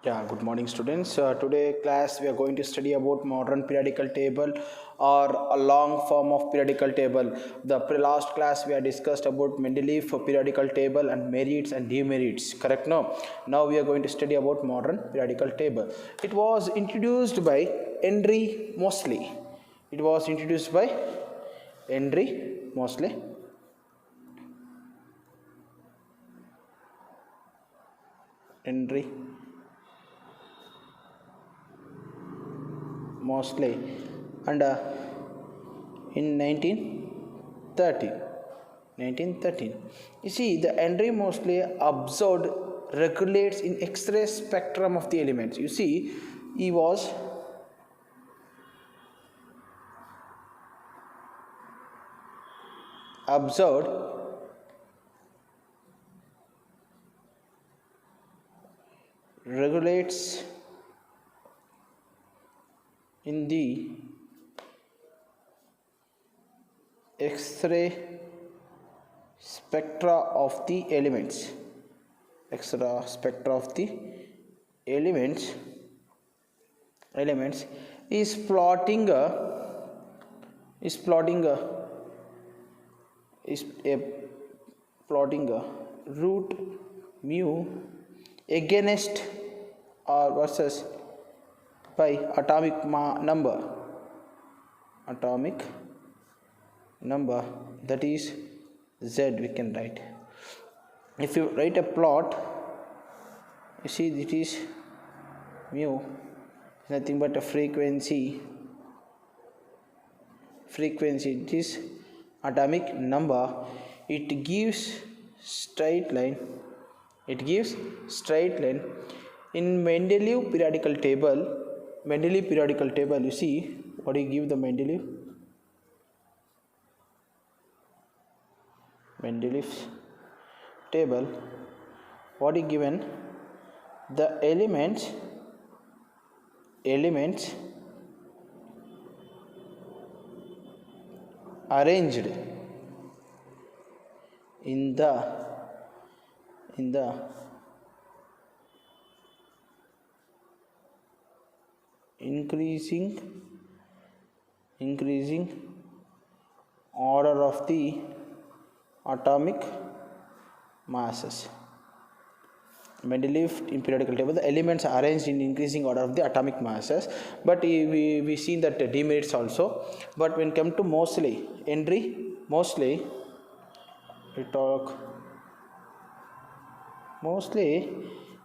Yeah, good morning, students. Today, class, we are going to study about modern periodical table or a long form of periodical table. The last class we have discussed about Mendeleev periodical table and merits and demerits. Correct? No. Now we are going to study about modern periodical table. It was introduced by Henry Moseley. It was introduced by Henry Moseley. Henry Moseley and in 1913. You see, the Henry Moseley observed regulates in X-ray spectrum of the elements. You see, he was observed regulates in the X-ray spectra of the elements. X-ray spectra of the elements is plotting a root mu against or versus by atomic number, that is z. We can write, if you write a plot, you see it is mu is nothing but a frequency, it is atomic number. It gives straight line in Mendeleev periodical table. You see what do you give the Mendeleev table, what is given, the elements arranged in the increasing order of the atomic masses. Mendeleev in periodical table, the elements are arranged in increasing order of the atomic masses, but we seen that demerits also. But when come to Henry Moseley, we talk mostly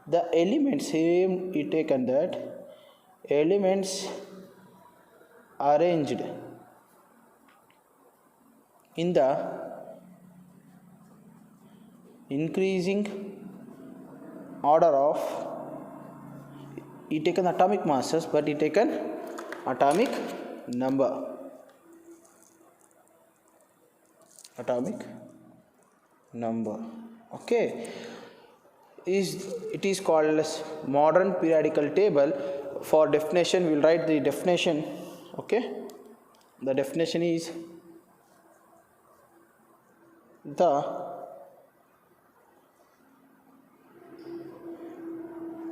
the elements, same he taken that elements arranged in the increasing order of, he taken atomic masses, but he taken atomic number, okay. It is called as modern periodical table. For definition, we will write the definition, okay. The definition is the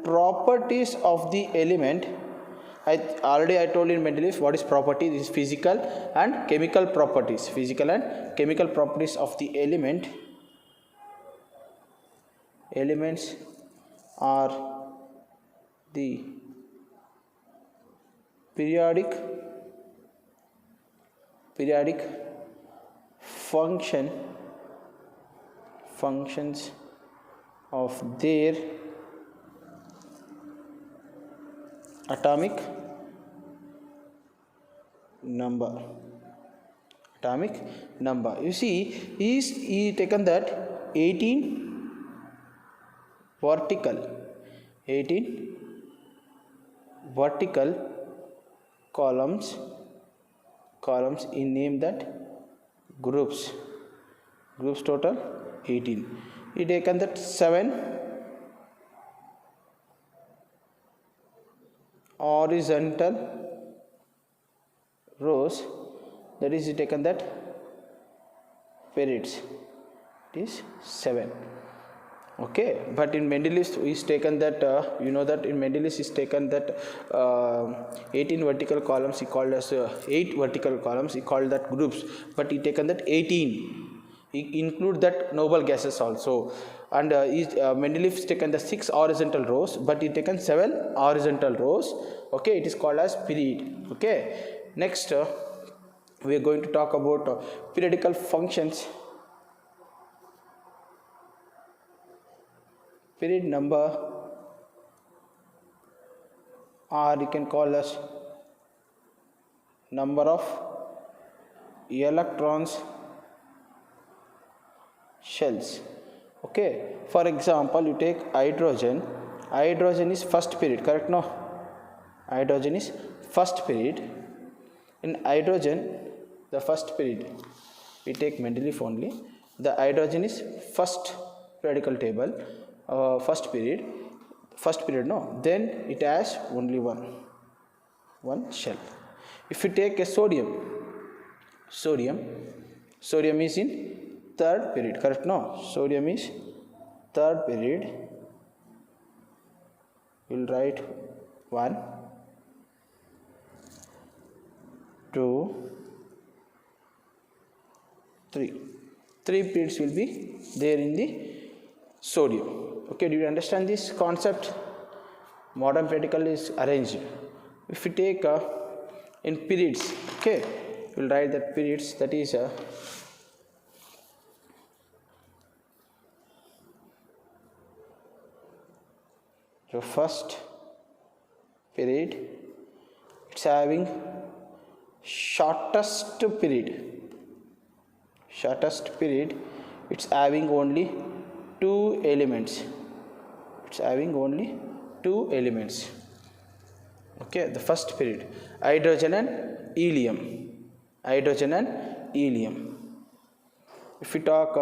properties of the element. I told in Mendeleev what is property. This is physical and chemical properties. Of the elements are the periodic functions of their atomic number. You see, he taken that 18 vertical columns in name that groups total 18. He taken that 7 horizontal rows, that is he taken that periods, it is 7. Okay, but in Mendeleev is taken that you know that in Mendeleev is taken that 18 vertical columns he called as 8 vertical columns he called that groups, but he taken that 18, he include that noble gases also, and Mendeleev is taken the 6 horizontal rows, but he taken 7 horizontal rows. Okay, it is called as period. Okay, next we are going to talk about periodical functions. Period number, or you can call as number of electrons shells. Okay, for example, you take hydrogen. Hydrogen is first period, correct? No, hydrogen is first period. In hydrogen, the first period, we take Mendeleev only. The hydrogen is first periodical table, first period. No, then it has only one shell. If you take a sodium is in third period, correct? No, sodium is third period. We'll write 1, 2, 3. 3 periods will be there in the sodium. Okay, do you understand this concept? Modern periodical is arranged. If we take in periods, okay, we'll write that periods, that is the first period, it's having shortest period, it's having only 2 elements, okay, the first period, hydrogen and helium. If we talk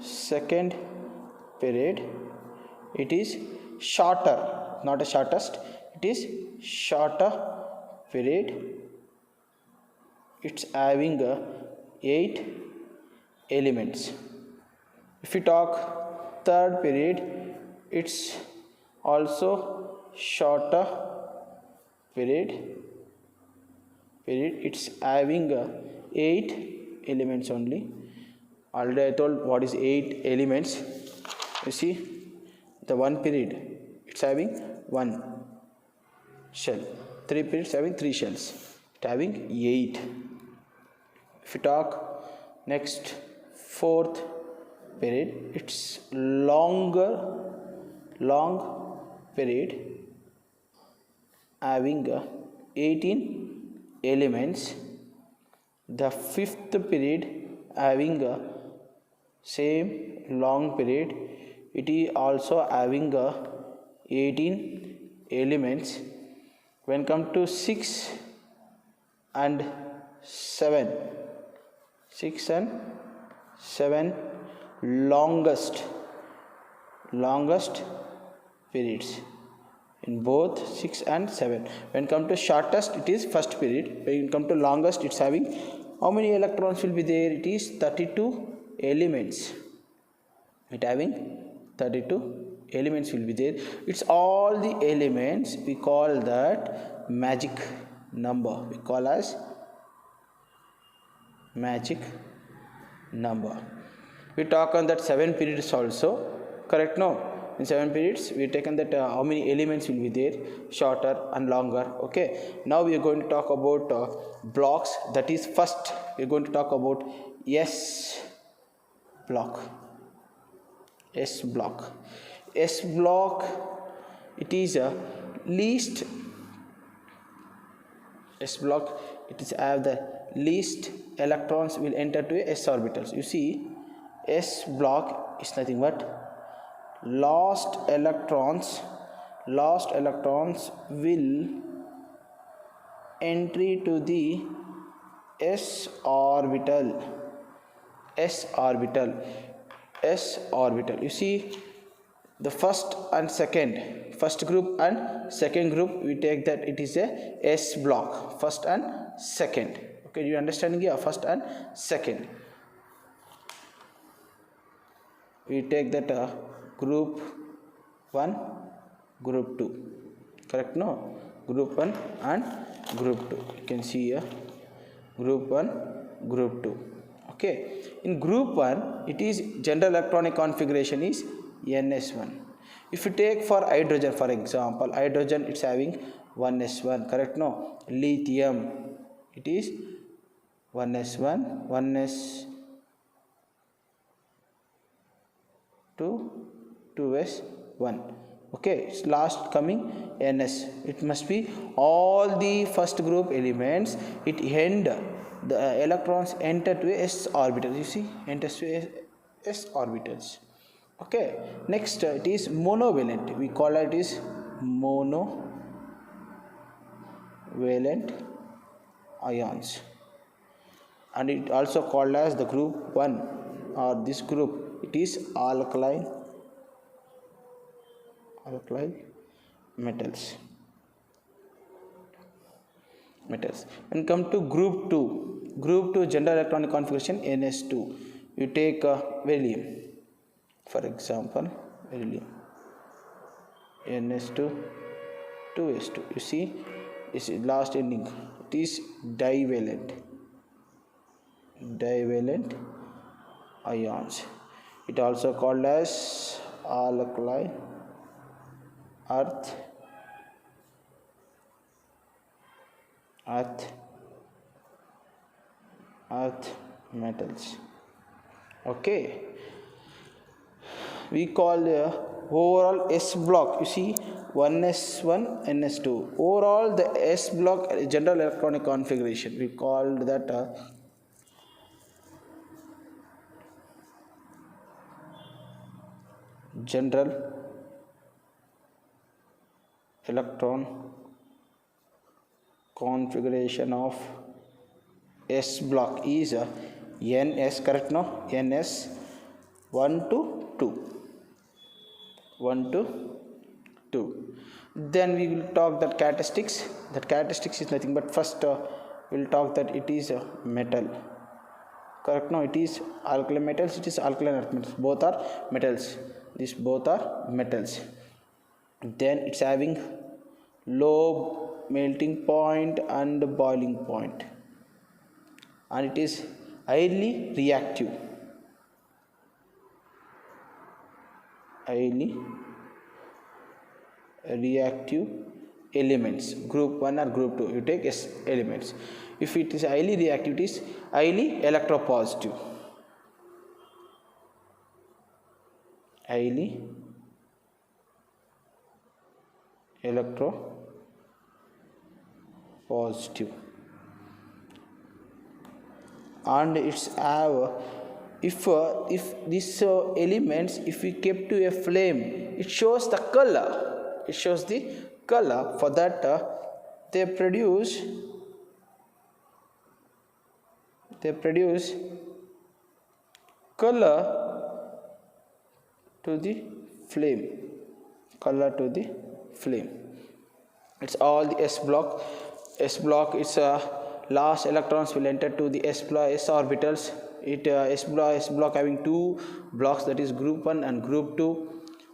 second period, it is shorter, not a shortest, it is shorter period, it's having 8 elements. If we talk third period, it's also shorter period, it's having 8 elements only. Already I told what is 8 elements. You see, the one period, it's having 1 shell. 3 periods having 3 shells. It's having 8. If you talk next fourth period, it's long period, having 18 elements. The fifth period having same long period, it is also having 18 elements. When come to 6 and 7, longest periods in both 6 and 7. When come to shortest, it is first period. When come to longest, it's having how many electrons will be there? It is 32 elements. It having 32 elements will be there. It's all the elements, we call that magic number. We call as magic number. We talk on that 7 periods also, correct? No, in 7 periods we taken that how many elements will be there, shorter and longer. Okay, now we are going to talk about blocks. That is, first we are going to talk about S block. S block, it is a least, S block, it is have the least electrons will enter to S orbitals. You see, S block is nothing but last electrons will entry to the S orbital. You see, the first group and second group, we take that it is a S block, first and second. Okay, do you understand here? First and second. we take that group 1, group 2, correct? No, group 1 and group 2, you can see here group 1, group 2. Okay, in group 1 it is general electronic configuration is ns1. If you take for hydrogen, for example, hydrogen it's having 1s1, correct? No, lithium it is 1s1, 1s2, 2s1. Okay, it's last coming ns. It must be all the first group elements, it end the electrons enter to s orbitals. You see, enters to s orbitals. Okay, next it is monovalent. We call it is monovalent ions, and it also called as the group 1 or this group, it is alkyl metals. When come to group 2, general electronic configuration ns2, you take beryllium, for example, beryllium ns2, 2s2. You see, this is last ending, it is divalent ions. It also called as alkaline earth metals. Okay, we call the overall s block. You see, 1s1, ns2, overall the s block general electronic configuration, we called that general electron configuration of s block is ns, correct? No, ns 1 to 2. Then we will talk that characteristics. That characteristics is nothing but first we'll talk that it is a metal, correct? No, it is alkaline metals, it is alkaline earth metals, both are metals. These both are metals. Then it's having low melting point and boiling point, and it is highly reactive elements. Group 1 or group 2, you take s elements. If it is highly reactive, it is highly electropositive. And it's have, if these elements, if we kept to a flame, it shows the color. For that they produce color to the flame. It's all the s block. It's last electrons will enter to the s orbitals. It s block having two blocks, that is group 1 and group 2.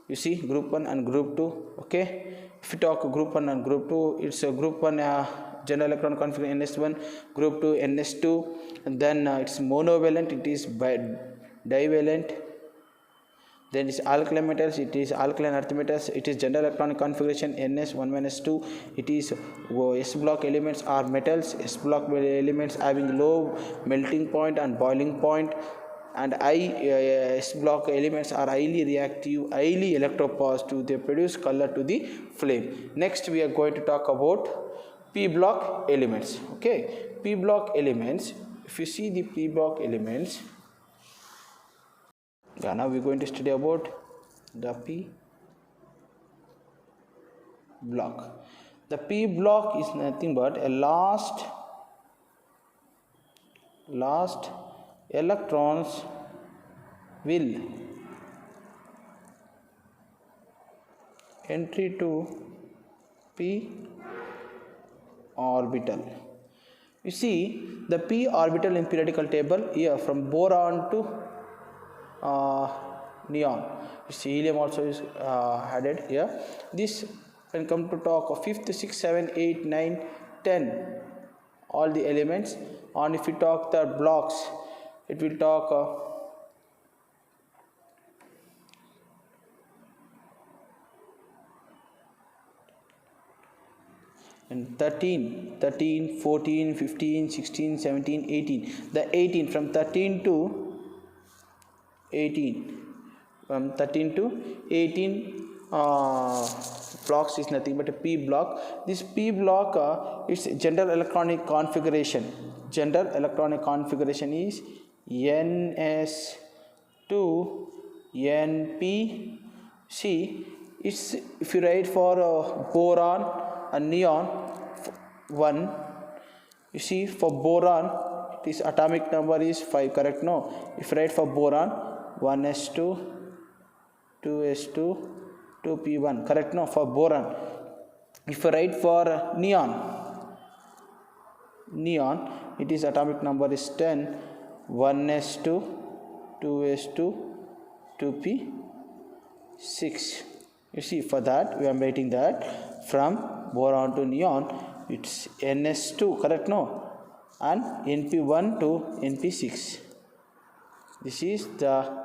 You see, group 1 and group 2. Okay, if you talk group 1 and group 2, it's a group 1 general electron configuration ns1, group 2 ns2, and then it's monovalent, it is divalent. Then it's alkaline metals, it is alkaline earth metals, it is general electronic configuration ns1 minus 2. It is s block elements are metals. S block elements having low melting point and boiling point, and s block elements are highly reactive, highly electropositive. They produce color to the flame. Next we are going to talk about p block elements. Okay, p block elements, if you see the p block elements, now we are going to study about the p block. The p block is nothing but a last electrons will entry to p orbital. You see, the p orbital in periodical table here from boron to neon. You see helium also is added here. This when come to talk of 5th, 6th, 7th, 8th, 9th, 10, all the elements. And if we talk the blocks, it will talk and 13, 13, 14, 15, 16, 17, 18. The 18 from 13 to 18. From 13 to 18 blocks is nothing but a P block. This P block its general electronic configuration. General electronic configuration is NS2 NP. See, it's if you write for boron and neon 1, you see for boron this atomic number is 5, correct? No, if you write for boron 1s2 2s2 2p1, correct? No, for boron. If you write for neon it is atomic number is 10 1s2 2s2 2p6. You see, for that we are writing that from boron to neon it's ns2, correct? No, and np1 to np6. This is the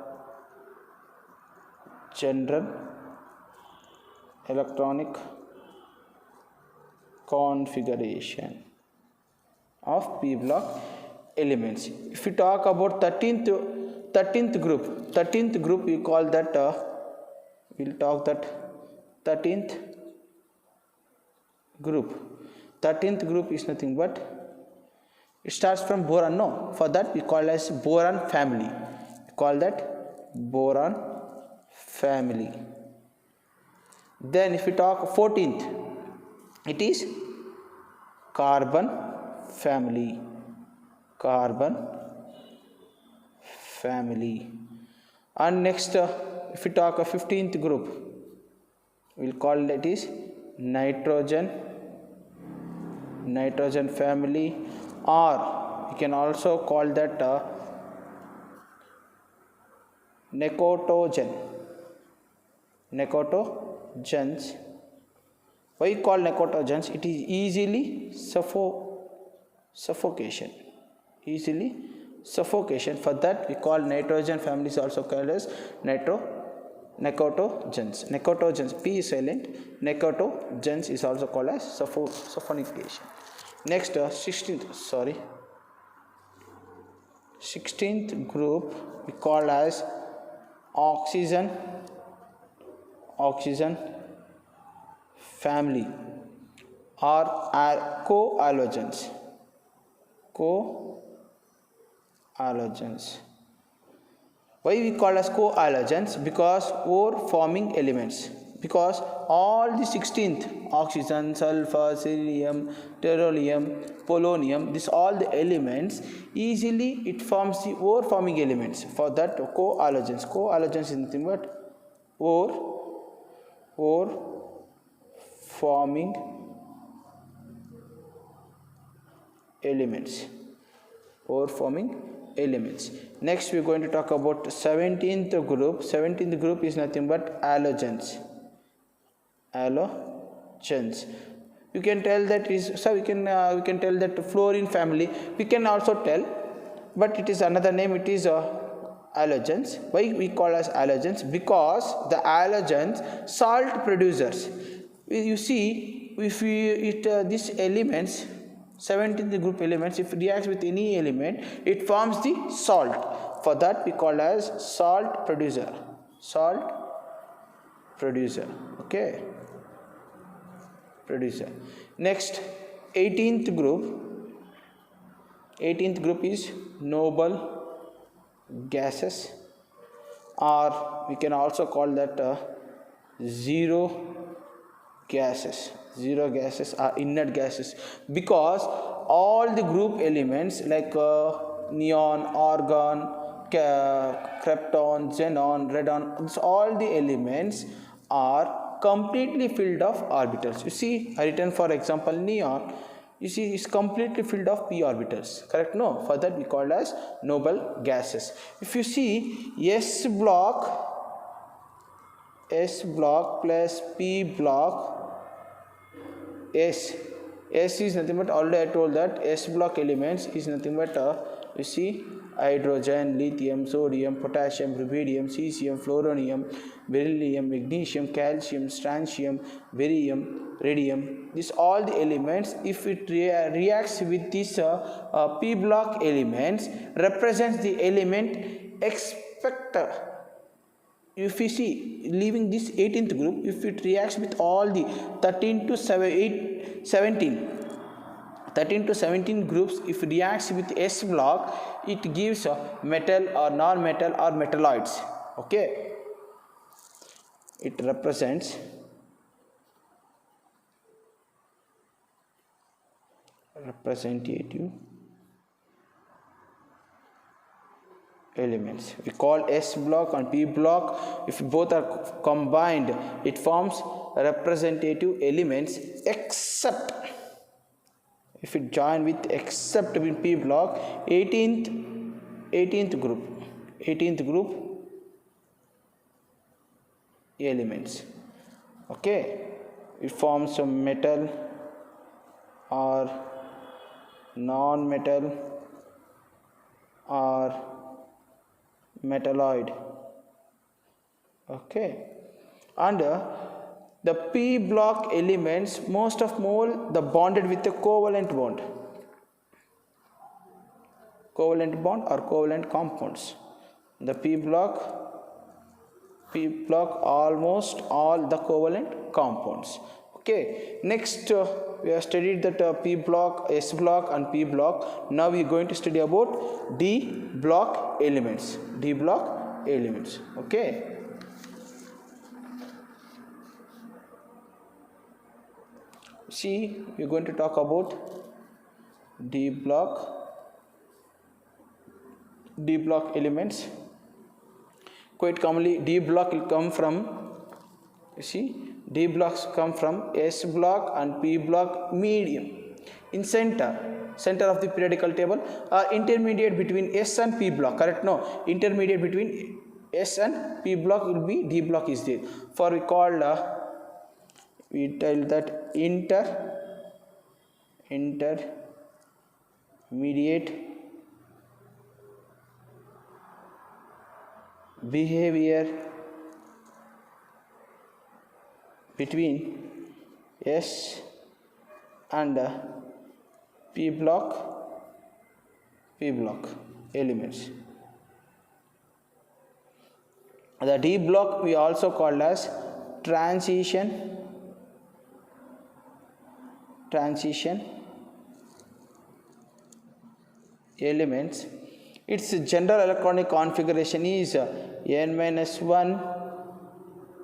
general electronic configuration of P block elements. If we talk about 13th group, we call that we'll talk that 13th group is nothing but it starts from boron. No, for that we call as boron family. We call that boron family. Then if we talk 14th, it is carbon family. And next if we talk a 15th group, we'll call that is nitrogen family, or we can also call that necotogens. Why you call necotogens? It is easily suffocation. For that we call nitrogen family is also called as necotogens. P is silent. Necotogens is also called as suffocation. Next 16th group we call as oxygen family, or co-halogens. Why we call as co-halogens? Because ore forming elements. Because all the 16th oxygen, sulfur, selenium, tellurium, polonium, this all the elements easily it forms the ore forming elements. For that co-halogens is nothing but ore forming elements. Next we are going to talk about 17th group. 17th group is nothing but halogens. You can tell that is, so we can tell that fluorine family, we can also tell, but it is another name, it is halogens. Why we call as halogens? Because the halogens salt producers. You see, if these elements 17th group elements, if it reacts with any element, it forms the salt. For that we call as salt producer. Okay, producer. Next 18th group is noble gases, or we can also call that zero gases are inert gases, because all the group elements like neon, argon, krypton, xenon, radon, all the elements are completely filled of orbitals. You see, I written for example neon, you see is completely filled of p orbitals, correct? No, for that we call as noble gases. If you see S block S block plus P block. S is nothing but, already I told that S block elements is nothing but you see hydrogen, lithium, sodium, potassium, rubidium, cesium, fluoronium, beryllium, magnesium, calcium, strontium, barium, radium. These all the elements, if it reacts with this P block elements, represents the element expector. If we see leaving this 18th group, if it reacts with all the 13 to 17 groups, if it reacts with S block, it gives metal or non-metal or metalloids. Okay, it represents representative elements. We call S block and P block. If both are combined, it forms representative elements, except if it join with except in P block 18th group elements. Okay, it forms a metal or non-metal or metalloid. Okay, and the P block elements, most of mole the bonded with a covalent bond or covalent compounds. The P block almost all the covalent compounds. Okay, next we have studied that P block, S block and P block. Now we are going to study about D block elements. Okay, see, we are going to talk about D block elements. Quite commonly D block will come from, you see, D blocks come from S block and P block medium in center of the periodical table, intermediate between S and P block. Correct? No, intermediate between S and P block will be D block is there. For we called we tell that intermediate behavior between S and P block elements. The D block we also called as transition elements. Its general electronic configuration is n-1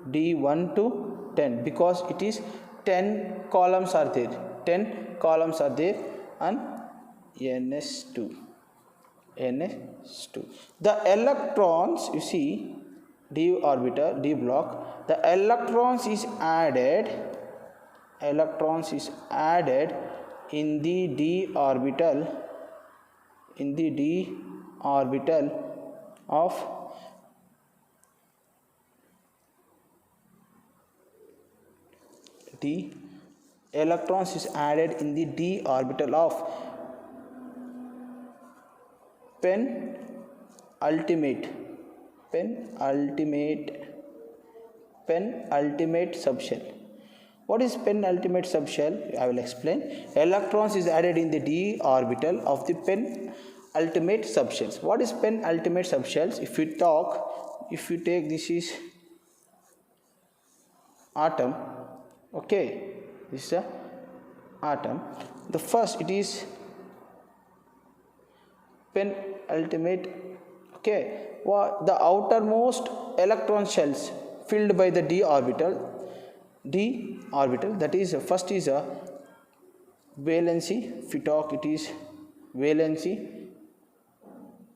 D1 to 10, because it is 10 columns are there and ns2. The electrons, you see, D orbital, D block, the electrons is added in the D orbital of the electrons is added in the D orbital of penultimate subshell. What is penultimate subshell? I will explain. Electrons is added in the D orbital of the penultimate subshells. What is penultimate subshells? If you take this is atom. Okay, this is a atom. The first, it is penultimate. Okay, the outermost electron shells filled by the D orbital, that is, first is a valency. If we talk, it is valency.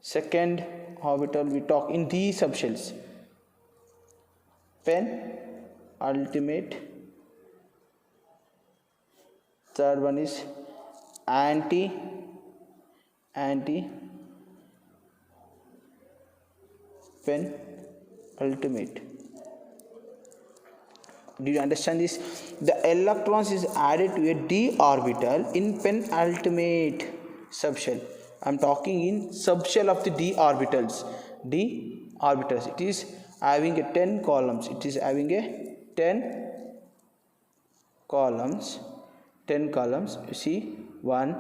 Second orbital we talk in D subshells, penultimate. Third one is penultimate. Do you understand this? The electrons is added to a d orbital in penultimate subshell. I am talking in subshell of the d orbitals. D orbitals, it is having a 10 columns. It is having a 10 columns. 10 columns. You see, 1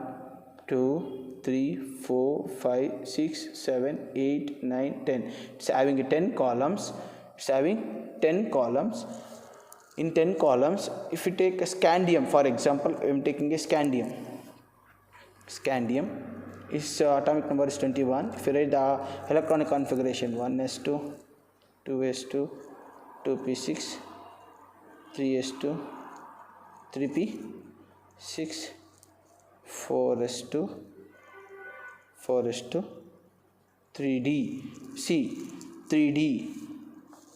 2 3 4 5 6 7 8 9 10. It's having a 10 columns. It's having 10 columns. In 10 columns, if you take a scandium, for example, I am taking a scandium. Scandium, its atomic number is 21. If you write the electronic configuration, 1s2, 2s2, 2p6, 3s2, 3p6, 4s2, 4s2, 3d. See, 3d,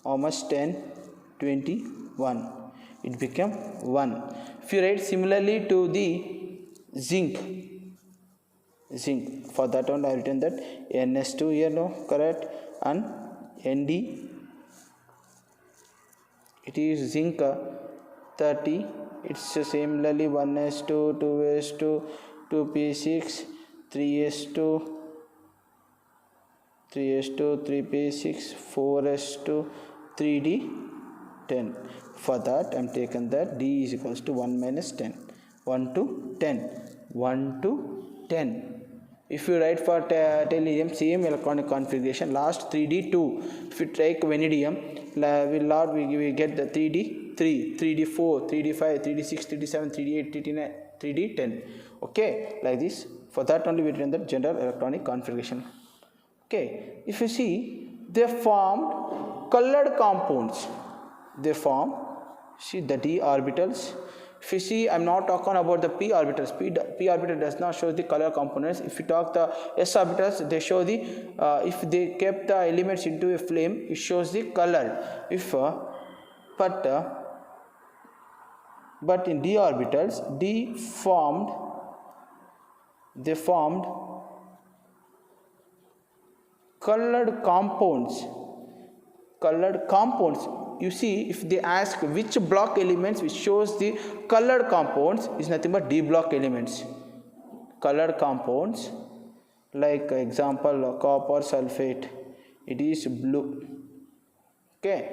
almost 10, 20, 1. It became 1. If you write similarly to the zinc, for that one I have written that ns2 here, no, correct, and nd, it is zinc 30. It's similarly 1s2, 2s2, 2p6, 3s2, 3p6, 4s2, 3d, 10. For that I am taken that d is equals to 1 minus 10. 1 to 10. 1 to 10. If you write for tellurium, same electronic configuration, last 3d 2. If you take vanadium, we get the 3d 3, 3d 4, 3d 5, 3d 6, 3d 7, 3d 8, 3d 9, 3d 10. Okay, like this. For that only we written the general electronic configuration. Okay, if you see, they formed colored compounds. They form, see, the d orbitals. If you see, I am not talking about the p orbitals. P orbital does not show the color components. If you talk the s orbitals, they show the if they kept the elements into a flame, it shows the color. If but in d orbitals, they formed colored compounds. You see, if they ask which block elements which shows the colored compounds, is nothing but d block elements. Colored compounds, like example copper sulfate, it is blue. Okay,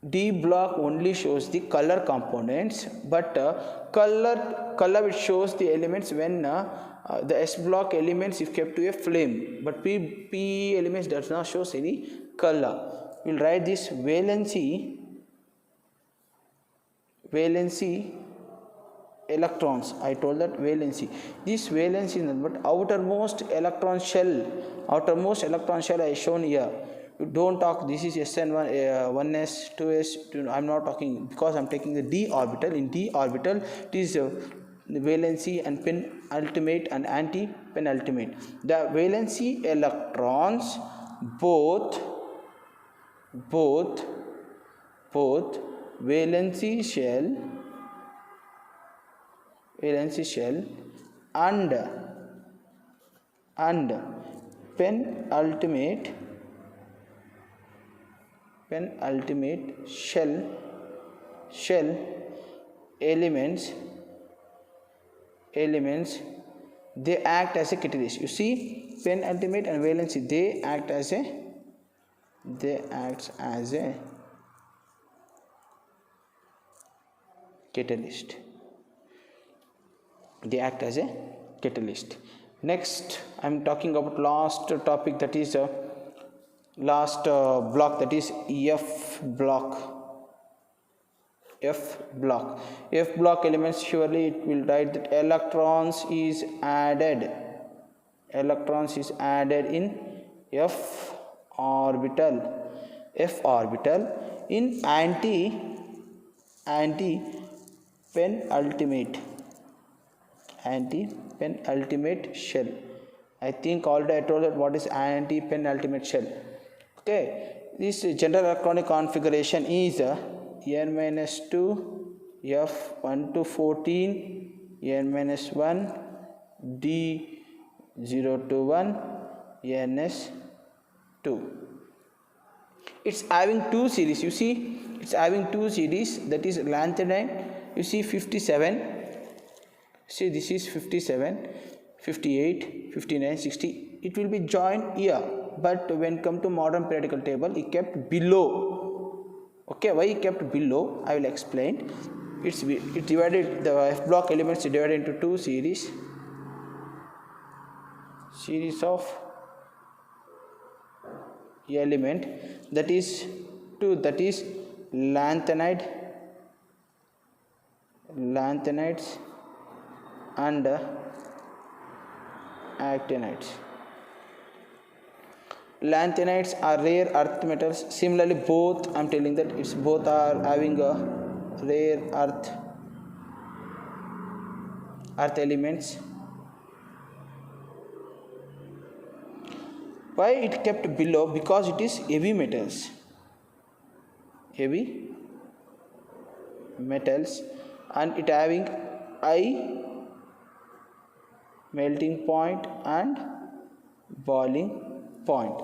d block only shows the color components, but color which shows the elements when the s block elements if kept to a flame, but p elements does not shows any color. We will write this valency electrons. I told that valency. This valency is not but outermost electron shell. Outermost electron shell I shown here. You don't talk this is SN1, 1s, 2s. I am not talking, because I am taking the d orbital. In d orbital, it is the valency and penultimate and anti-penultimate. The valency electrons both valency shell and penultimate shell elements, they act as a catalyst. You see, penultimate and valency, they act as a catalyst. They act as a catalyst. Next, I am talking about last topic, that is last block, that is F block. F block elements, surely it will write that electrons is added in F orbital in anti-penultimate shell. I think already I told that what is anti-penultimate shell. Okay, this general electronic configuration is n-2 F1 to 14, n-1 D0 to 1, ns2. it's having two series. You see, it's having two series, that is lanthanide. You see 57, see this is 57, 58, 59, 60. It will be joined here, but when come to modern periodical table, it kept below. Okay, why it kept below, I will explain. It divided, the F block elements divided into two series of element, that is two, that is lanthanides and actinides. Lanthanides are rare earth metals. Similarly, both, I'm telling that it's both are having a rare earth elements. Why it kept below? Because it is heavy metals, and it having high melting point and boiling point.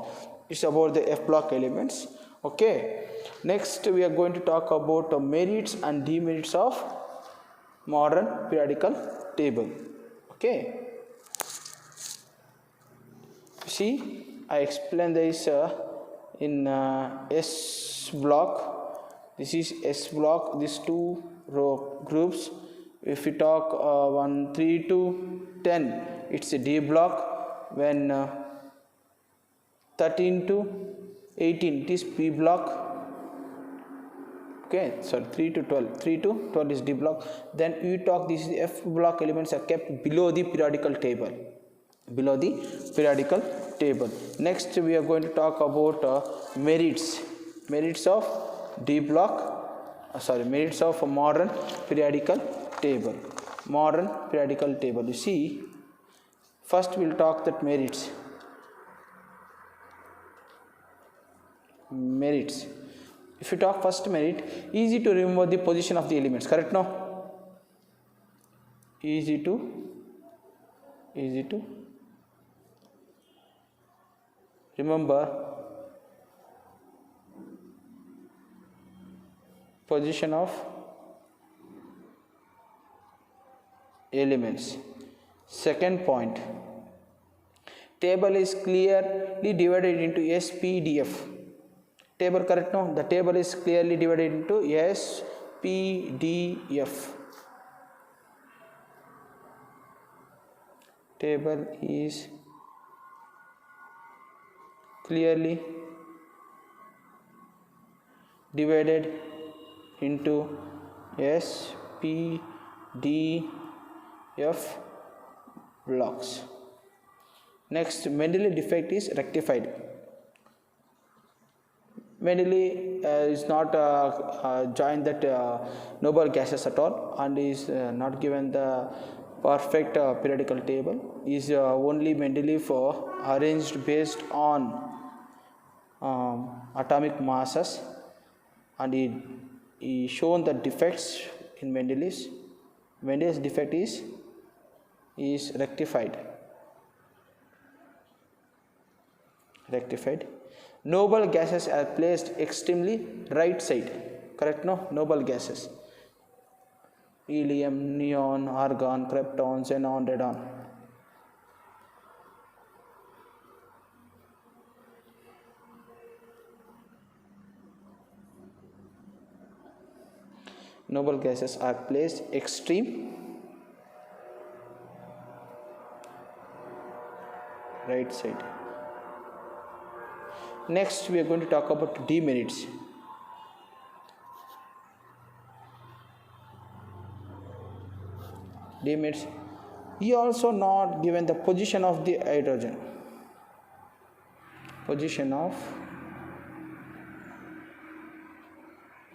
It's about the F block elements. Okay, next we are going to talk about the merits and demerits of modern periodical table. Okay, see, I explained this in S block. This is S block, these two row groups. If we talk 1, 3 to 10, it's a D block. When 13 to 18, it is P block. Okay, sorry, 3 to 12 is D block. Then we talk, this is F block elements are kept below the periodical table. Next we are going to talk about merits of D block, merits of modern periodical table. You see, first we'll talk that merits. If you talk first merit, easy to remember the position of the elements, correct? No, easy to remember position of elements. Second point, table is clearly divided into SPDF. Table, correct? No, the table is clearly divided into SPDF. Table is clearly divided into SPDF blocks. Next, Mendeleev defect is rectified. Mendeleev is not joined that noble gases at all, and is not given the perfect periodical table. Is only Mendeleev arranged based on atomic masses, and he shown the defects in Mendeleev's. Mendeleev's defect is rectified. Noble gases are placed extremely right side, correct? No, noble gases, helium, neon, argon, krypton, xenon, radon. Noble gases are placed extreme right side. Next we are going to talk about demerits. Demerits, he also not given the position of the hydrogen. Position of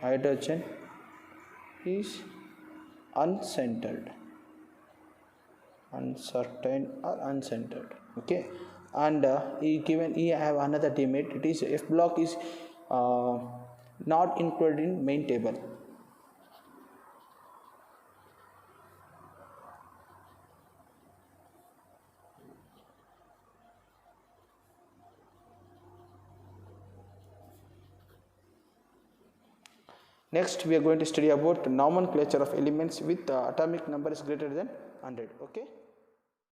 hydrogen is uncentered, uncertain or uncentered. Okay, and he have another demerit. It is F block is not included in main table. Next we are going to study about nomenclature of elements with atomic number is greater than 100. Okay.